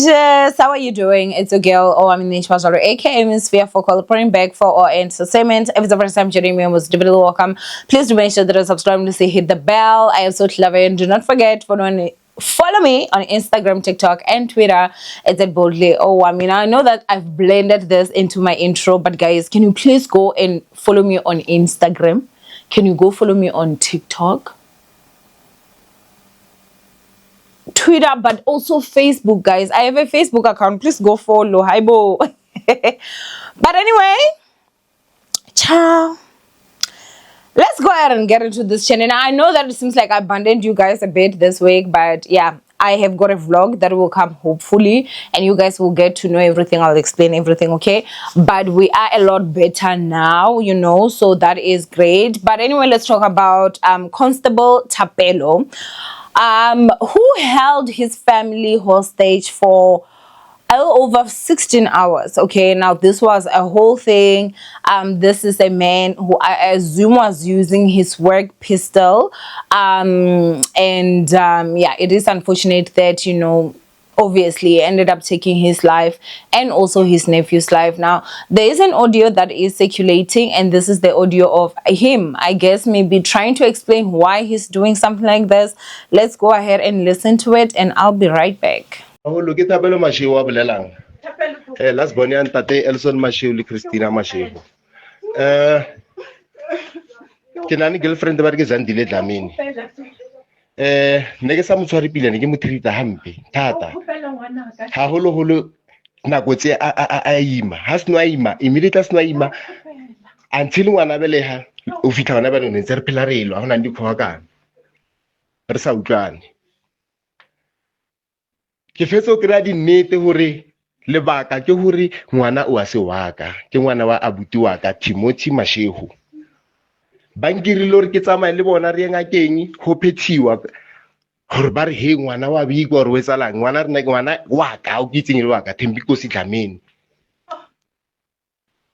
Gorgeous. How are you doing? It's a girl, Owamie, aka Miss Sphere for calling back for our entertainment. If it's the first time joining me, most definitely welcome. Please do make sure that you subscribe to say hit the bell. I absolutely love it. And do not forget follow me on Instagram, TikTok, and Twitter. It's at boldly Owamie. Now I know that I've blended this into my intro, but guys, can you please go and follow me on Instagram? Can you go follow me on TikTok, Twitter, but also Facebook, guys? I have a Facebook account. Please go follow. Hi, bo. But anyway, ciao. Let's go ahead and get into this channel. Now, I know that it seems like I abandoned you guys a bit this week, but yeah, I have got a vlog that will come hopefully, and you guys will get to know everything. I'll explain everything, okay? But we are a lot better now, so that is great. But anyway, let's talk about Constable Tapelo, who held his family hostage for over 16 hours. Okay, now this was a whole thing. This is a man who I assume was using his work pistol, yeah, it is unfortunate that obviously ended up taking his life and also his nephew's life. Now there is an audio that is circulating, and this is the audio of him, I guess, maybe trying to explain why he's doing something like this. Let's go ahead and listen to it, and I'll be right back. Lo ke Thapelo Mashego wa bolelang. Last bone ya ntate Elson Mashego le Christina Mashego. Ke na le girlfriend ba re ke Zandile Dlamini. Ne ke sa mo tshware pile ne ke mo treata hampe thata. Ha holo nako tse a ima. Ha seno a ima, immediately seno a ima until ngwana beleha o fitla ngwana ba ne ntse re phela re elwa hona ndi khokana. Re sa utlwane. Ke fetso kry-a dinnete hore lebaka ke hore ngwana o a se waka ke ngwana wa abuti wa ka Timothy Mashego. Ba nkirile hore ke tsamaye le bona re ngakeng ho phethiwa hore ba re he ngwana wa biko re wetsalang ngwana re ngwana wa ka o kitseng le wa ka Thembikosi Dlamini.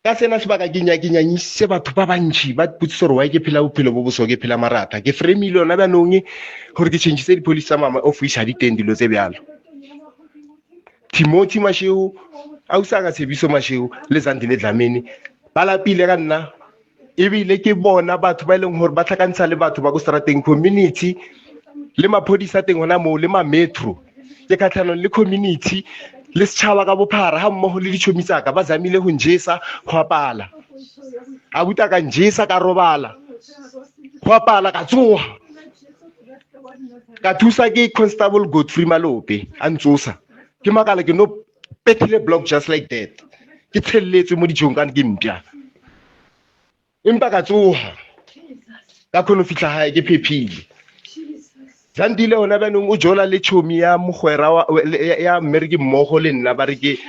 Ka sena sebaka ke nyanyise batho ba bantši ba putsitse hore wa ke phela bophelo bo boso ke phela marata ke fremile yona ba nong hore ke change di police tsa mama office ha di teng dilo tse bjalo. Timothy Mashego a usaka Tshepiso Mashego le Zandile Dlamini ba lapile ka nna ebile ke bona batho ba ileng hore ba tlhakantsha le batho ba go strateng community le maphodisa teng hona mo le ma metro ke khatlhanong le community le setšhaba ka bophara ha mmogo le ditšhomi tsaka ba zamile go njesa go apala a buta ka njesa ka robala go apala ka tsoga ka thusa ke Constable Godfrey Malope a ntsosa ke makala ke no petile block just like that ke tshelletse mo dijong ka ke mpya empa ka tsoha ka khono fitla hae ke phephile Zandile hona banong o jola le chomi ya mogwera ya America mmogo le nna ba re ke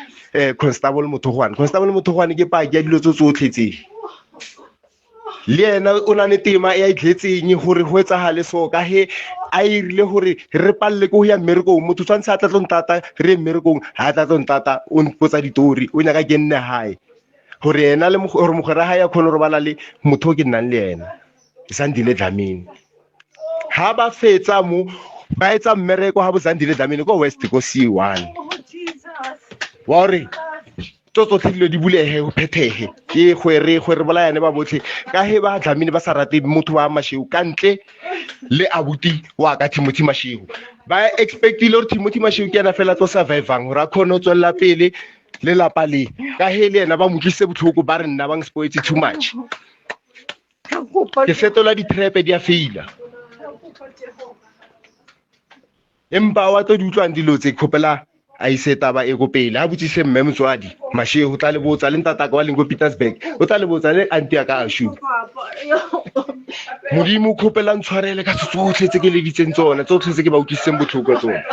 Constable Mothogwane ke pa ke dilo tsotletse le ena o na ne tema ya itletseng hore ho etsagale so ka he a irile hore re palle go ya America motho tsantse a tla tlontata re America ha tla tlontata o mpotsa ditori o nyaka ke nne hae hore ena le hore mogwera ha ya khona re bala le motho ke nnang le ena Zandile Dlamini ha ba fetsa mo ba etsa mmereko ha bo Zandile Dlamini go West go C1 wore tsotlhile di bulehe o phethehe ke gwere bolayane ba botlhe ka he ba Dlamini ba sa rate motho wa Mashego ka ntle le abuti wa ka Timothy Mashego ba expectile hore Timothy Mashego ke ena fela tlo survivang hore a khone o tswella pele le lapa le ka he le ena ba motlise botlhoko ba re nna ba spoiled too much ke setola di trap di a faila empa wa tlo di utlwang dilo tse khopela a iseta ba e go pele a butsise mme motswadi Mashego tla le botsa le ntata ka wa lengo Petersburg o tla le botsa le auntie ya ka Ashu modimo khopela ntshwarele ka tsotlhe tse ke le ditseng tsona tsotlhe tse ke ba utlwiseng botlhoko tsona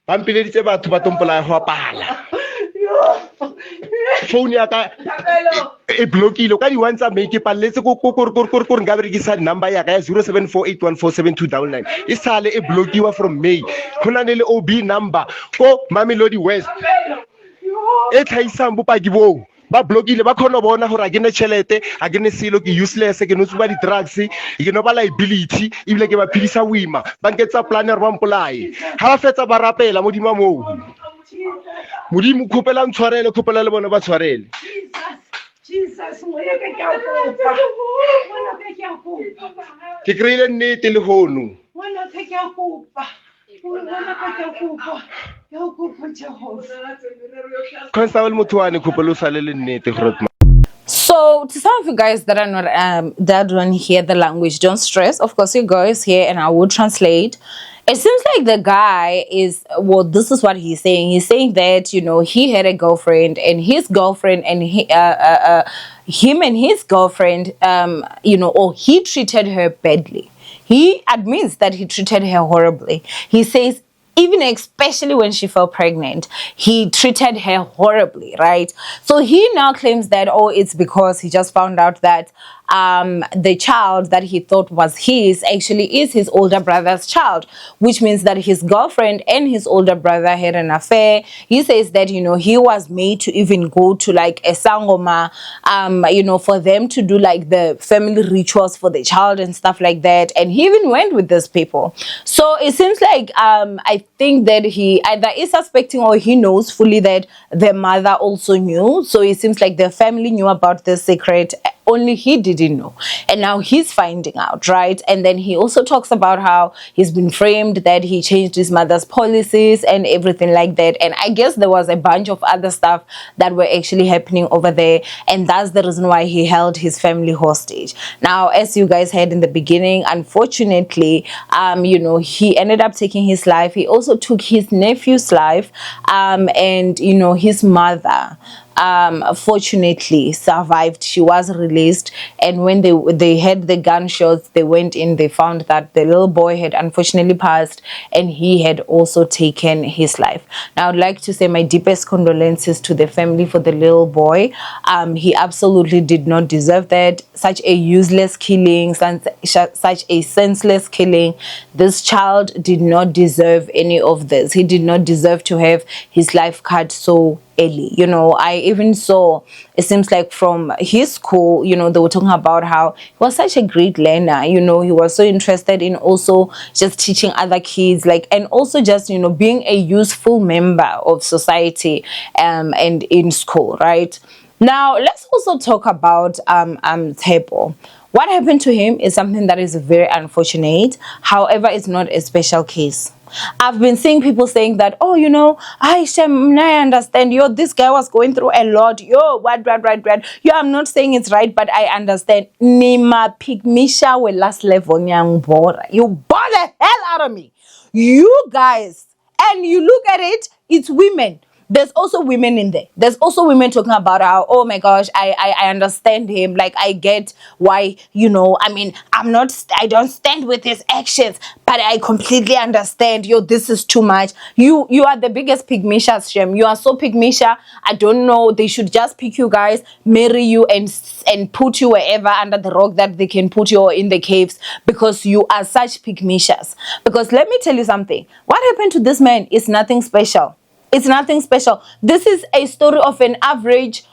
ba mpileditse batho ba tompola go apala phone ya ka e blockile ka di one tsa make paletse ko nka berekisa number ya ka ya 0748147299 e sale e blockiwa from May hona ne le OB number ko Mamelodi West e tlhaisang bopaki bo ba blockile ba khona bona hore a ke ne tšhelete a ke ne selo ke useless ke no tsuba di-drugs ke no ba liability ebile ke ba phedisa boima ba nketsa plan re ba mpolaye ha ba fetsa ba rapela modimo moo modimo khopela ntshwarele khopela le bona ba tshwarele ke kreile nnete le hono Constable Muthuane khopela o sale le nnete gore So, to some of you guys that are not that don't hear the language, don't stress. Of course, you guys hear, and I will translate. It seems like the guy is, well, this is what he's saying. He's saying that, you know, he had a girlfriend, and his girlfriend and him and his girlfriend, you know, or he treated her badly. He admits that he treated her horribly. He says, even especially when she fell pregnant, he treated her horribly, right? So he now claims that, oh, it's because he just found out that the child that he thought was his actually is his older brother's child, which means that his girlfriend and his older brother had an affair. He says that, you know, he was made to even go to like a sangoma, you know, for them to do like the family rituals for the child and stuff like that. And he even went with these people. So it seems like I think that he either is suspecting or he knows fully that the mother also knew. So it seems like the family knew about the secret, only he didn't know, and now he's finding out, right? And then he also talks about how he's been framed, that he changed his mother's policies and everything like that. And I guess there was a bunch of other stuff that were actually happening over there, and that's the reason why he held his family hostage. Now, as you guys heard in the beginning, unfortunately, you know, he ended up taking his life. He also took his nephew's life, and you know, his mother fortunately survived. She was released, and when they had the gunshots, they went in, they found that the little boy had unfortunately passed, and he had also taken his life. Now, I'd like to say my deepest condolences to the family for the little boy. He absolutely did not deserve that. Such a useless killing, such a senseless killing. This child did not deserve any of this. He did not deserve to have his life cut so early. You know, I even saw, it seems like from his school, you know, they were talking about how he was such a great learner. You know, he was so interested in also just teaching other kids, like, and also just, you know, being a useful member of society and in school, right? Now, let's also talk about Tebo. What happened to him is something that is very unfortunate. However, it's not a special case. I've been seeing people saying that, oh, you know, I understand, yo, this guy was going through a lot, yo, what, yo, I'm not saying it's right, but I understand. Nima pygmisha we last level nyang bora. You bore the hell out of me. You guys, and you look at it, it's women. There's also women in there. There's also women talking about how, oh my gosh, I understand him. Like, I get why, you know, I mean, I don't stand with his actions, but I completely understand. Yo, this is too much. You are the biggest pygmisha, Shem. You are so pygmisha. I don't know. They should just pick you guys, marry you, and put you wherever under the rock that they can put you, or in the caves, because you are such pygmishas. Because let me tell you something. What happened to this man is nothing special. It's nothing special. This is a story of an average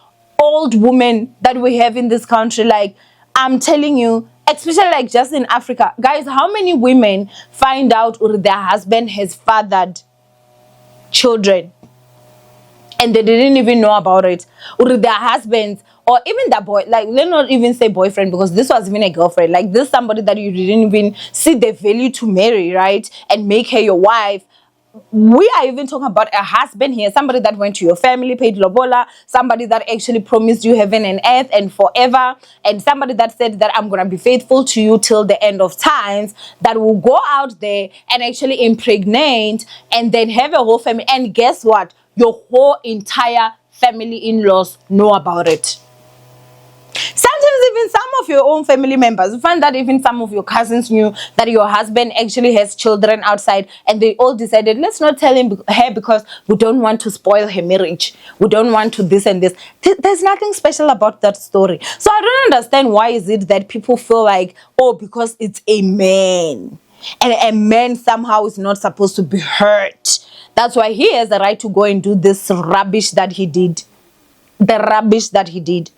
old woman that we have in this country. Like, I'm telling you, especially like just in Africa. Guys, how many women find out their husband has fathered children and they didn't even know about it? Or their husbands, or even the boy, like, let's not even say boyfriend, because this was even a girlfriend. Like, this somebody that you didn't even see the value to marry, right? And make her your wife. We are even talking about a husband here, somebody that went to your family, paid lobola, somebody that actually promised you heaven and earth and forever, and somebody that said that I'm going to be faithful to you till the end of times, that will go out there and actually impregnate and then have a whole family. And guess what? Your whole entire family in-laws know about it. Sometimes even some of your own family members, you find that even some of your cousins knew that your husband actually has children outside, and they all decided, let's not tell her because we don't want to spoil her marriage. We don't want to this and this. There's nothing special about that story. So I don't understand why is it that people feel like, oh, because it's a man, and a man somehow is not supposed to be hurt. That's why he has the right to go and do this rubbish that he did. the rubbish that he did,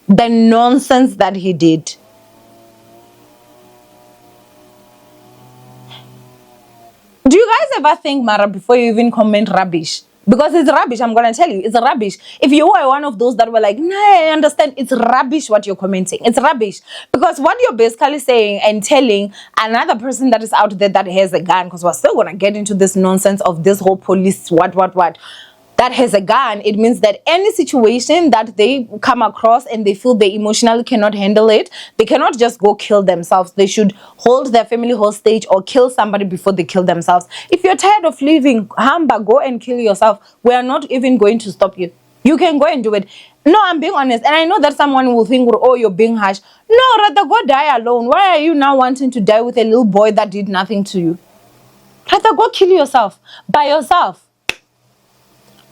the nonsense that he did. Do you guys ever think, Mara, before you even comment rubbish? Because it's rubbish, I'm going to tell you, it's rubbish. If you were one of those that were like, nah, I understand, it's rubbish what you're commenting. It's rubbish. Because what you're basically saying and telling another person that is out there that has a gun, because we're still going to get into this nonsense of this whole police, what, that has a gun, it means that any situation that they come across and they feel they emotionally cannot handle it, they cannot just go kill themselves. They should hold their family hostage or kill somebody before they kill themselves. If you're tired of living, Hamba, go and kill yourself. We are not even going to stop you. You can go and do it. No, I'm being honest. And I know that someone will think, oh, you're being harsh. No, rather go die alone. Why are you now wanting to die with a little boy that did nothing to you? Rather go kill yourself by yourself.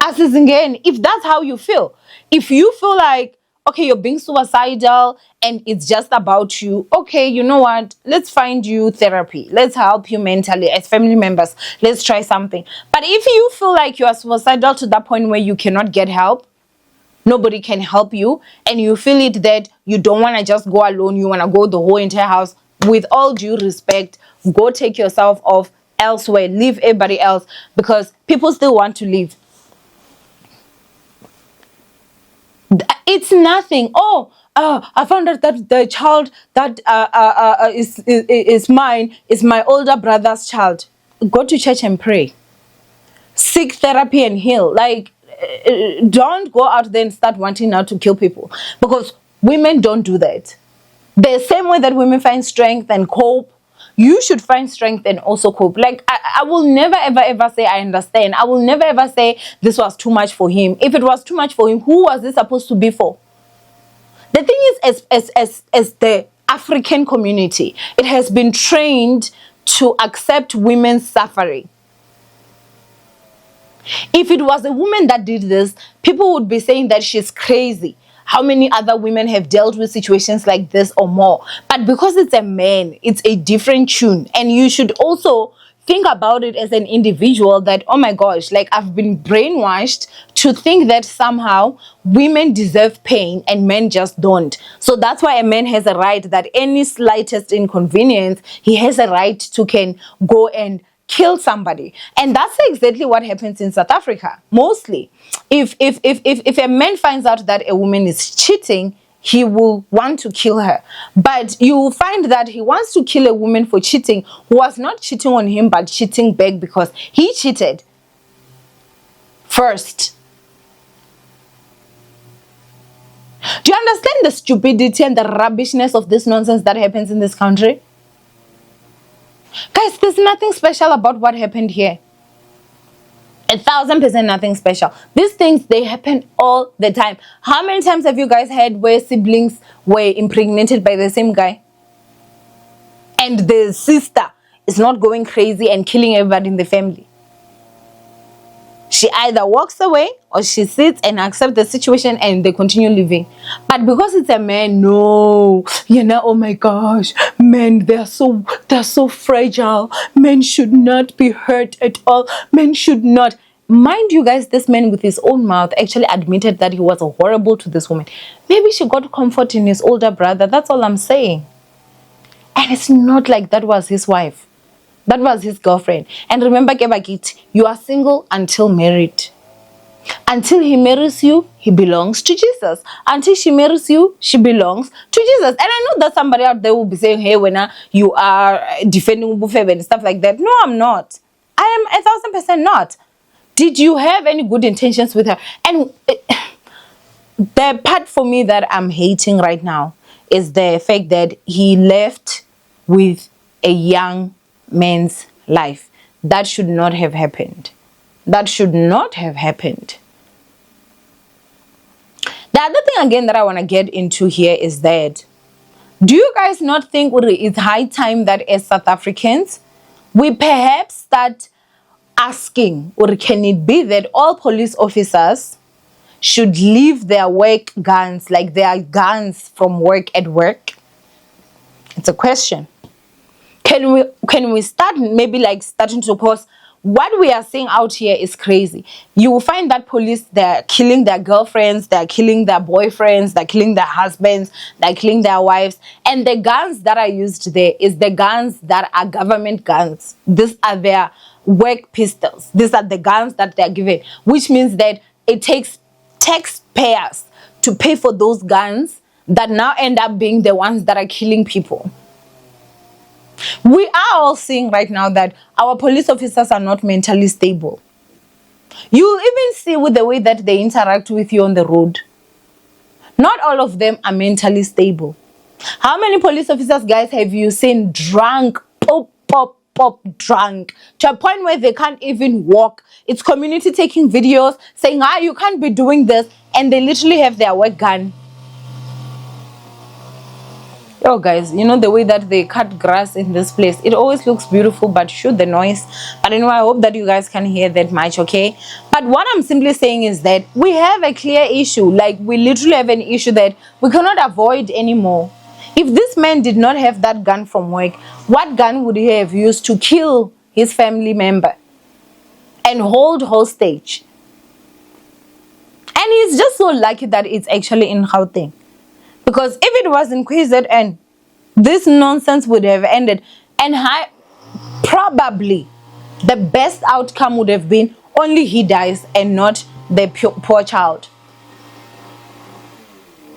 As is again, if that's how you feel, if you feel like, okay, you're being suicidal and it's just about you, okay, you know what, let's find you therapy, let's help you mentally as family members, let's try something. But if you feel like you are suicidal to that point where you cannot get help, nobody can help you, and you feel it that you don't want to just go alone, you want to go the whole entire house, with all due respect, go take yourself off elsewhere, leave everybody else, because people still want to live. It's nothing. I found out that the child that is mine is my older brother's child. Go to church and pray. Seek therapy and heal. Like, don't go out there and start wanting now to kill people, because women don't do that. The same way that women find strength and cope, you should find strength and also cope. Like, I will never ever say I understand. I will never ever say this was too much for him. If it was too much for him, who was this supposed to be for? The thing is, as the African community, it has been trained to accept women's suffering. If it was a woman that did this, people would be saying that she's crazy. How many other women have dealt with situations like this or more? But because it's a man, it's a different tune. And you should also think about it as an individual that, oh my gosh, like, I've been brainwashed to think that somehow women deserve pain and men just don't. So that's why a man has a right that any slightest inconvenience, he has a right to can go and kill somebody. And that's exactly what happens in South Africa. Mostly, if a man finds out that a woman is cheating, he will want to kill her. But you will find that he wants to kill a woman for cheating who was not cheating on him but cheating back because he cheated first. Do you understand the stupidity and the rubbishness of this nonsense that happens in this country? Guys, there's nothing special about what happened here. 1,000% nothing special. These things, they happen all the time. How many times have you guys heard where siblings were impregnated by the same guy? And the sister is not going crazy and killing everybody in the family. She either walks away or she sits and accepts the situation and they continue living. But because it's a man, no, oh my gosh, men, they're so fragile. Men should not be hurt at all. Men should not. Mind you guys, this man with his own mouth actually admitted that he was horrible to this woman. Maybe she got comfort in his older brother. That's all I'm saying. And it's not like that was his wife. That was his girlfriend. And remember, Kebakit, you are single until married. Until he marries you, he belongs to Jesus. Until she marries you, she belongs to Jesus. And I know that somebody out there will be saying, hey, when you are defending Bufebe and stuff like that. No, I'm not. I am 1,000% not. Did you have any good intentions with her? And the part for me that I'm hating right now is the fact that he left with a young man's life. That should not have happened. That should not have happened. The other thing again that I want to get into here is that, do you guys not think it's high time that as South Africans, we perhaps start asking, or can it be that all police officers should leave their work guns, like their guns from work at work? It's a question. Can we start maybe like starting to pause? what we are seeing out here is crazy. You will find that police, they're killing their girlfriends, they're killing their boyfriends, they're killing their husbands, they're killing their wives. And the guns that are used there is the guns that are government guns. These are their work pistols. These are the guns that they're given, which means that it takes taxpayers to pay for those guns that now end up being the ones that are killing people. We are all seeing right now that our police officers are not mentally stable. You even see with the way that they interact with you on the road. Not all of them are mentally stable. How many police officers, guys, have you seen drunk, drunk, to a point where they can't even walk? It's community taking videos saying, you can't be doing this, and they literally have their work gun. Yo guys, you know the way that they cut grass in this place, it always looks beautiful, but shoot the noise. But anyway, I hope that you guys can hear that much, okay? But what I'm simply saying is that we have a clear issue. Like, we literally have an issue that we cannot avoid anymore. If this man did not have that gun from work, what gun would he have used to kill his family member and hold hostage? And he's just so lucky that it's actually in Gauteng. Because if it was in KZN, this nonsense would have ended. And probably the best outcome would have been only he dies and not the poor child.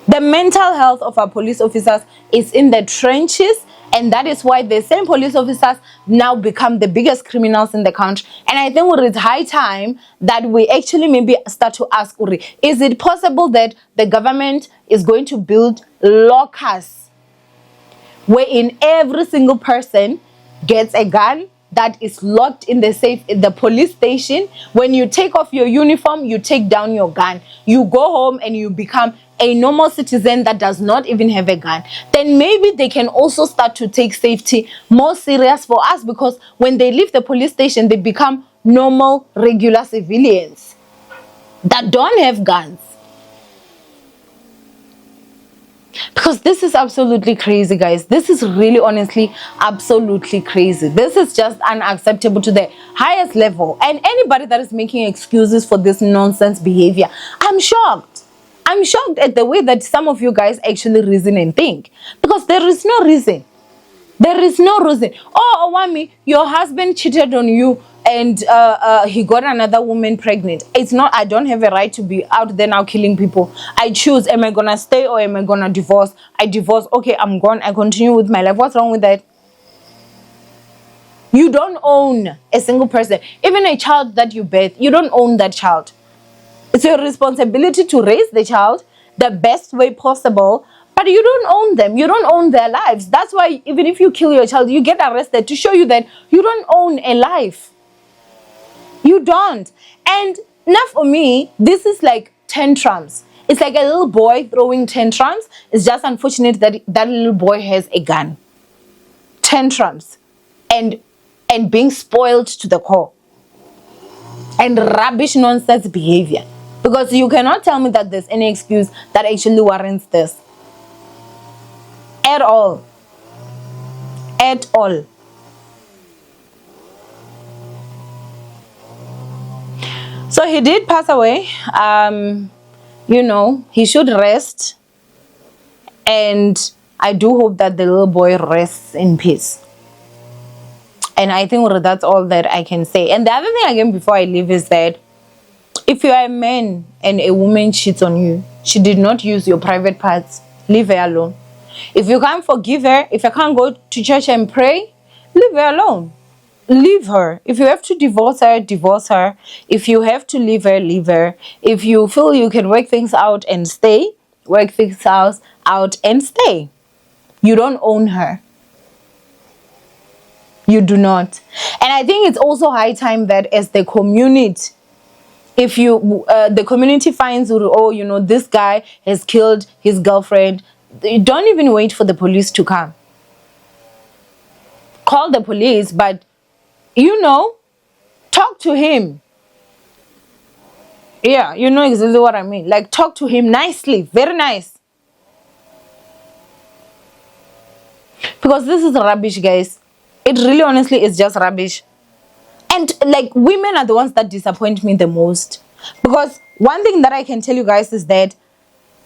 The mental health of our police officers is in the trenches, and that is why the same police officers now become the biggest criminals in the country. And I think it's high time that we actually maybe start to ask, is it possible that the government is going to build lockers wherein every single person gets a gun that is locked in the safe in the police station? When you take off your uniform, you take down your gun, you go home and you become a normal citizen that does not even have a gun. Then maybe they can also start to take safety more serious for us, because when they leave the police station, they become normal, regular civilians that don't have guns. Because this is absolutely crazy, guys. This is really, honestly, absolutely crazy. This is just unacceptable to the highest level. And anybody that is making excuses for this nonsense behavior, I'm shocked. I'm shocked at the way that some of you guys actually reason and think. Because there is no reason. There is no reason. Oh, Owamie, your husband cheated on you and he got another woman pregnant. It's not, I don't have a right to be out there now killing people. I choose, am I going to stay or am I going to divorce? I divorce. Okay, I'm gone. I continue with my life. What's wrong with that? You don't own a single person. Even a child that you birth, you don't own that child. It's your responsibility to raise the child the best way possible, but you don't own them. You don't own their lives. That's why even if you kill your child, you get arrested to show you that you don't own a life. You don't. And now for me, this is like tantrums. It's like a little boy throwing tantrums. It's just unfortunate that that little boy has a gun. Tantrums. And being spoiled to the core. And rubbish nonsense behavior. Because you cannot tell me that there's any excuse that actually warrants this. At all. At all. So he did pass away. You know, he should rest. And I do hope that the little boy rests in peace. And I think that's all that I can say. And the other thing again before I leave is that if you are a man and a woman cheats on you, she did not use your private parts, leave her alone. If you can't forgive her, if you can't go to church and pray, leave her alone. Leave her. If you have to divorce her, divorce her. If you have to leave her, leave her. If you feel you can work things out and stay, work things out and stay. You don't own her. You do not. And I think it's also high time that as the community, if you the community finds, oh, you know, this guy has killed his girlfriend, don't even wait for the police to come. Call the police, but you know, talk to him. Yeah, you know exactly what I mean. Like, talk to him nicely, very nice. Because this is rubbish, guys. It really honestly is just rubbish. And like, women are the ones that disappoint me the most, because one thing that I can tell you guys is that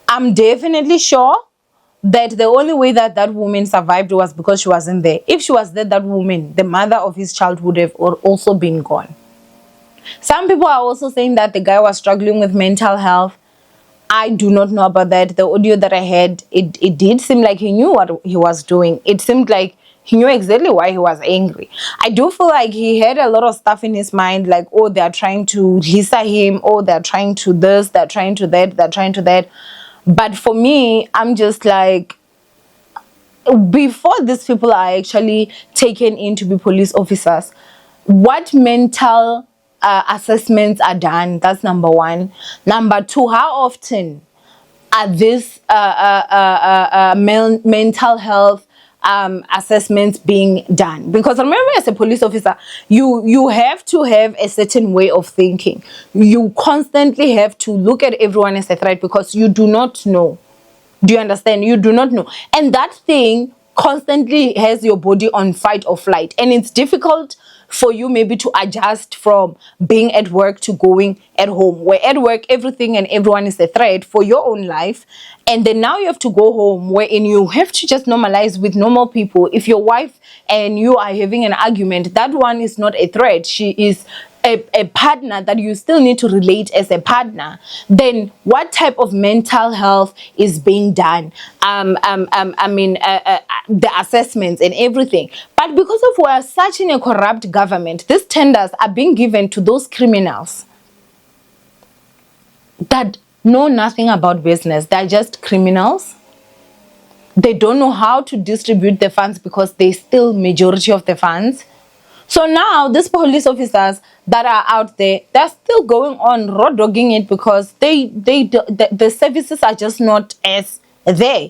I'm definitely sure that the only way that that woman survived was because she wasn't there. If she was there, that woman, the mother of his child, would have also been gone. Some people are also saying that the guy was struggling with mental health. I do not know about that. The audio that I heard, it did seem like he knew what he was doing. It seemed like he knew exactly why he was angry. I do feel like he had a lot of stuff in his mind, like, oh, they're trying to lisa him, oh, they're trying to this, they're trying to that, they're trying to that. But for me, I'm just like, before these people are actually taken in to be police officers, what mental assessments are done? That's number one. Number two, how often are these mental health assessments being done? Because remember, as a police officer, you have to have a certain way of thinking. You constantly have to look at everyone as a threat, because you do not know. Do you understand? You do not know. And that thing constantly has your body on fight or flight. And it's difficult for you maybe to adjust from being at work to going at home, where at work everything and everyone is a threat for your own life. And then now you have to go home, wherein you have to just normalize with normal people. If your wife and you are having an argument, that one is not a threat. She is a partner that you still need to relate as a partner. Then what type of mental health is being done? The assessments and everything. But because of we are such in a corrupt government, these tenders are being given to those criminals that know nothing about business. They're just criminals. They don't know how to distribute the funds, because they steal majority of the funds. So now these police officers that are out there, they're still going on road dogging it, because the services are just not as there.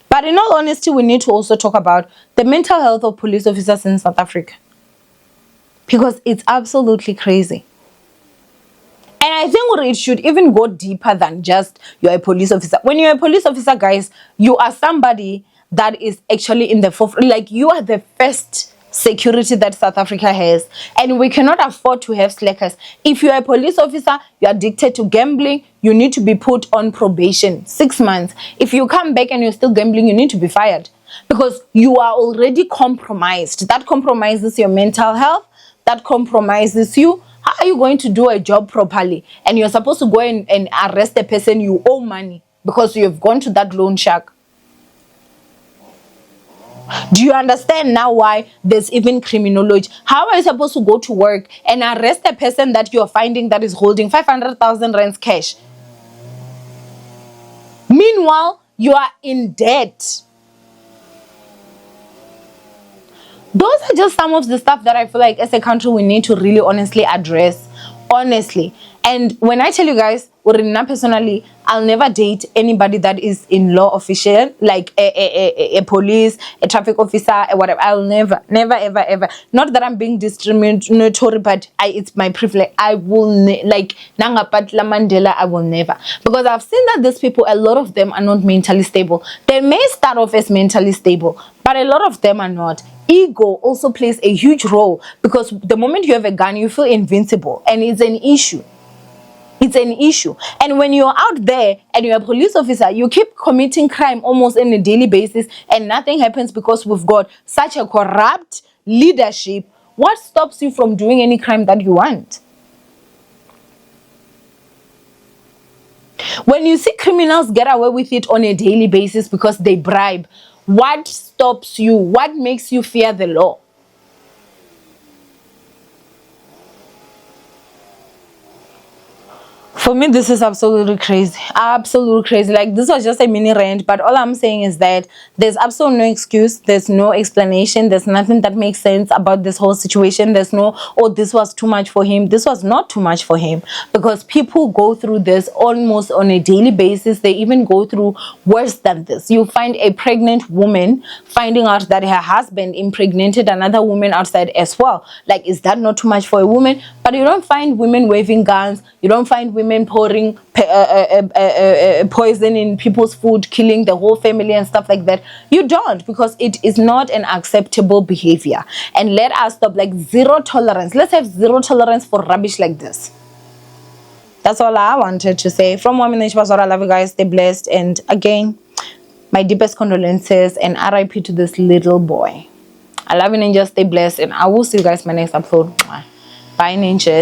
But in all honesty, we need to also talk about the mental health of police officers in South Africa, because it's absolutely crazy. And I think it should even go deeper than just you're a police officer. When you're a police officer, guys, you are somebody that is actually in the forefront. Like, you are the first security that South Africa has, and we cannot afford to have slackers. If you're a police officer, you're addicted to gambling, you need to be put on probation 6 months. If you come back and you're still gambling, you need to be fired, because you are already compromised. That compromises your mental health, that compromises you. How are you going to do a job properly, and you're supposed to go and arrest a person you owe money because you have gone to that loan shark? Do you understand now why there's even criminology? How are you supposed to go to work and arrest a person that you're finding that is holding 500,000 rands cash? Meanwhile, you are in debt. Those are just some of the stuff that I feel like as a country we need to really honestly address. Honestly. And when I tell you guys, Urina personally, I'll never date anybody that is in law official, like a police, a traffic officer, or whatever. I'll never, ever, ever. Not that I'm being discriminatory, but it's my privilege. I will like Nangapatla Mandela. I will never, because I've seen that these people, a lot of them are not mentally stable. They may start off as mentally stable, but a lot of them are not. Ego also plays a huge role, because the moment you have a gun, you feel invincible, and it's an issue. It's an issue. And when you're out there and you're a police officer, you keep committing crime almost on a daily basis, and nothing happens because we've got such a corrupt leadership. What stops you from doing any crime that you want? When you see criminals get away with it on a daily basis because they bribe, what stops you? What makes you fear the law? For me, this is absolutely crazy. Absolutely crazy. Like, this was just a mini rant, but all I'm saying is that there's absolutely no excuse. There's no explanation. There's nothing that makes sense about this whole situation. There's no, oh, this was too much for him. This was not too much for him, because people go through this almost on a daily basis. They even go through worse than this. You find a pregnant woman finding out that her husband impregnated another woman outside as well. Like, is that not too much for a woman? But you don't find women waving guns. You don't find women and pouring poison in people's food, killing the whole family and stuff like that. You don't, because it is not an acceptable behavior. And let us stop, like, zero tolerance. Let's have zero tolerance for rubbish like this. That's all I wanted to say. From Owamie, I love you guys. Stay blessed. And again, my deepest condolences and RIP to this little boy. I love you, ninjas. Stay blessed. And I will see you guys in my next upload. Bye, ninjas.